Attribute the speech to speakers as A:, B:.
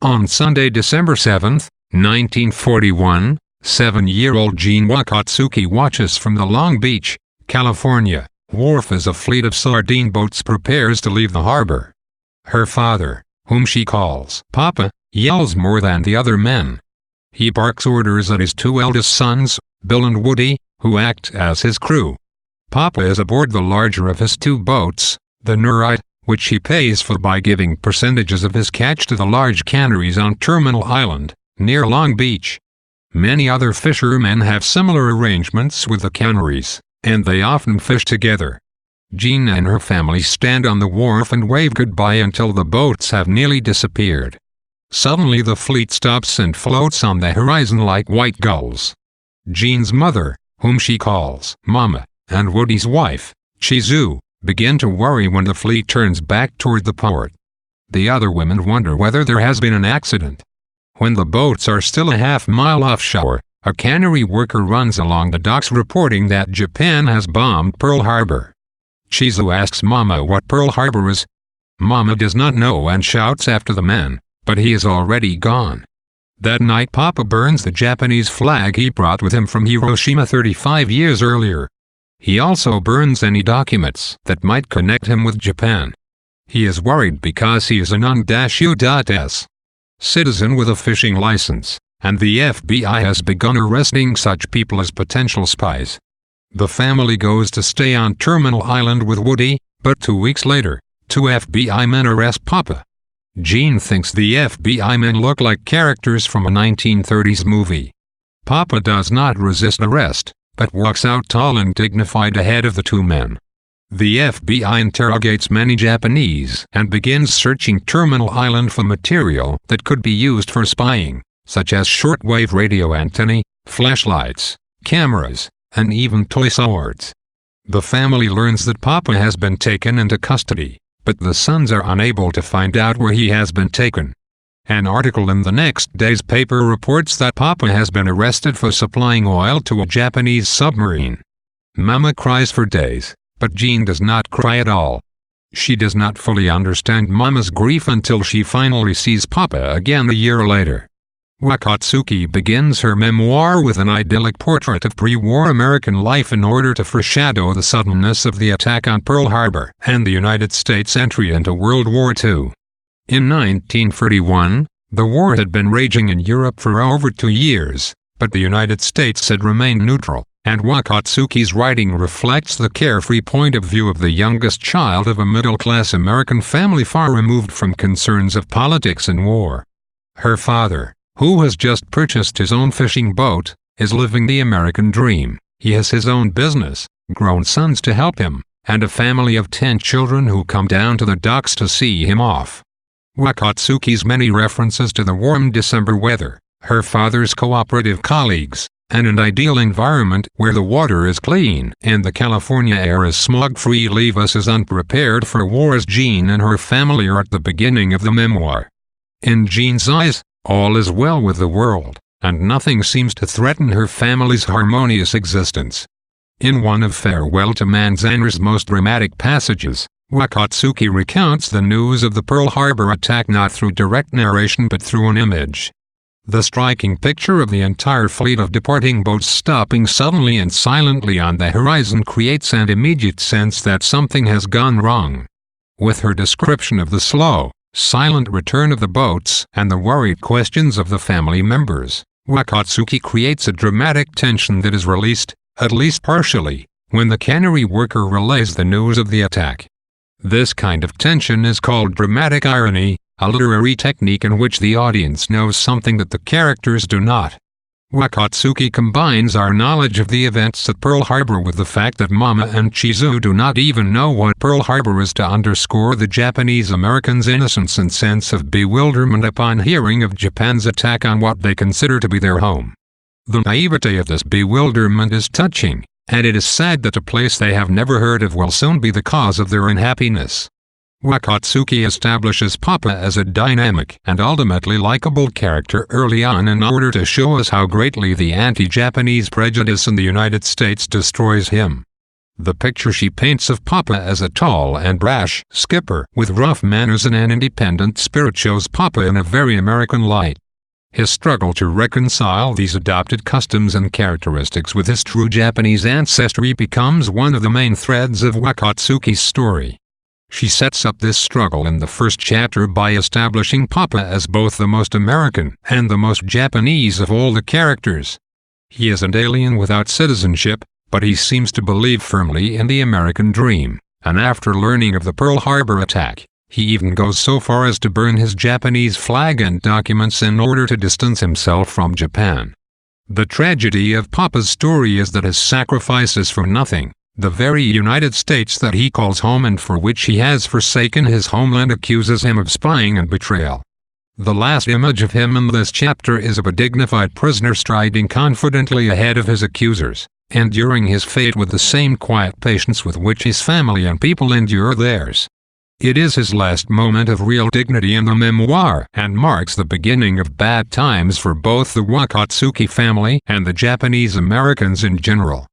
A: On Sunday, December 7, 1941, 7-year-old Jean Wakatsuki watches from the Long Beach, California, wharf as a fleet of sardine boats prepares to leave the harbor. Her father, whom she calls Papa, yells more than the other men. He barks orders at his two eldest sons, Bill and Woody, who act as his crew. Papa is aboard the larger of his two boats, the Nurite, which he pays for by giving percentages of his catch to the large canneries on Terminal Island, near Long Beach. Many other fishermen have similar arrangements with the canneries, and they often fish together. Jean and her family stand on the wharf and wave goodbye until the boats have nearly disappeared. Suddenly the fleet stops and floats on the horizon like white gulls. Jean's mother, whom she calls Mama, and Woody's wife, Chizu, begin to worry when the fleet turns back toward the port. The other women wonder whether there has been an accident. When the boats are still a half-mile offshore, a cannery worker runs along the docks reporting that Japan has bombed Pearl Harbor. Chizu asks Mama what Pearl Harbor is. Mama does not know and shouts after the man, but he is already gone. That night Papa burns the Japanese flag he brought with him from Hiroshima 35 years earlier. He also burns any documents that might connect him with Japan. He is worried because he is an U.S. citizen with a fishing license, and the FBI has begun arresting such people as potential spies. The family goes to stay on Terminal Island with Woody, but 2 weeks later, two FBI men arrest Papa. Jean thinks the FBI men look like characters from a 1930s movie. Papa does not resist arrest, but walks out tall and dignified ahead of the two men. The FBI interrogates many Japanese and begins searching Terminal Island for material that could be used for spying, such as shortwave radio antennae, flashlights, cameras, and even toy swords. The family learns that Papa has been taken into custody, but the sons are unable to find out where he has been taken. An article in the next day's paper reports that Papa has been arrested for supplying oil to a Japanese submarine. Mama cries for days, but Jean does not cry at all. She does not fully understand Mama's grief until she finally sees Papa again a year later. Wakatsuki begins her memoir with an idyllic portrait of pre-war American life in order to foreshadow the suddenness of the attack on Pearl Harbor and the United States' entry into World War II. In 1941, the war had been raging in Europe for over 2 years, but the United States had remained neutral, and Wakatsuki's writing reflects the carefree point of view of the youngest child of a middle-class American family far removed from concerns of politics and war. Her father, who has just purchased his own fishing boat, is living the American dream. He has his own business, grown sons to help him, and a family of 10 children who come down to the docks to see him off. Wakatsuki's many references to the warm December weather, her father's cooperative colleagues, and an ideal environment where the water is clean and the California air is smog-free leave us as unprepared for war as Jean and her family are at the beginning of the memoir. In Jean's eyes, all is well with the world, and nothing seems to threaten her family's harmonious existence. In one of Farewell to Manzanar's most dramatic passages, Wakatsuki recounts the news of the Pearl Harbor attack not through direct narration but through an image. The striking picture of the entire fleet of departing boats stopping suddenly and silently on the horizon creates an immediate sense that something has gone wrong. With her description of the slow, silent return of the boats and the worried questions of the family members, Wakatsuki creates a dramatic tension that is released, at least partially, when the cannery worker relays the news of the attack. This kind of tension is called dramatic irony, a literary technique in which the audience knows something that the characters do not. Wakatsuki combines our knowledge of the events at Pearl Harbor with the fact that Mama and Chizu do not even know what Pearl Harbor is to underscore the Japanese Americans' innocence and sense of bewilderment upon hearing of Japan's attack on what they consider to be their home. The naivete of this bewilderment is touching, and it is sad that a place they have never heard of will soon be the cause of their unhappiness. Wakatsuki establishes Papa as a dynamic and ultimately likable character early on in order to show us how greatly the anti-Japanese prejudice in the United States destroys him. The picture she paints of Papa as a tall and brash skipper with rough manners and an independent spirit shows Papa in a very American light. His struggle to reconcile these adopted customs and characteristics with his true Japanese ancestry becomes one of the main threads of Wakatsuki's story. She sets up this struggle in the first chapter by establishing Papa as both the most American and the most Japanese of all the characters. He is an alien without citizenship, but he seems to believe firmly in the American dream, and after learning of the Pearl Harbor attack, he even goes so far as to burn his Japanese flag and documents in order to distance himself from Japan. The tragedy of Papa's story is that his sacrifice is for nothing. The very United States that he calls home and for which he has forsaken his homeland accuses him of spying and betrayal. The last image of him in this chapter is of a dignified prisoner striding confidently ahead of his accusers, enduring his fate with the same quiet patience with which his family and people endure theirs. It is his last moment of real dignity in the memoir and marks the beginning of bad times for both the Wakatsuki family and the Japanese Americans in general.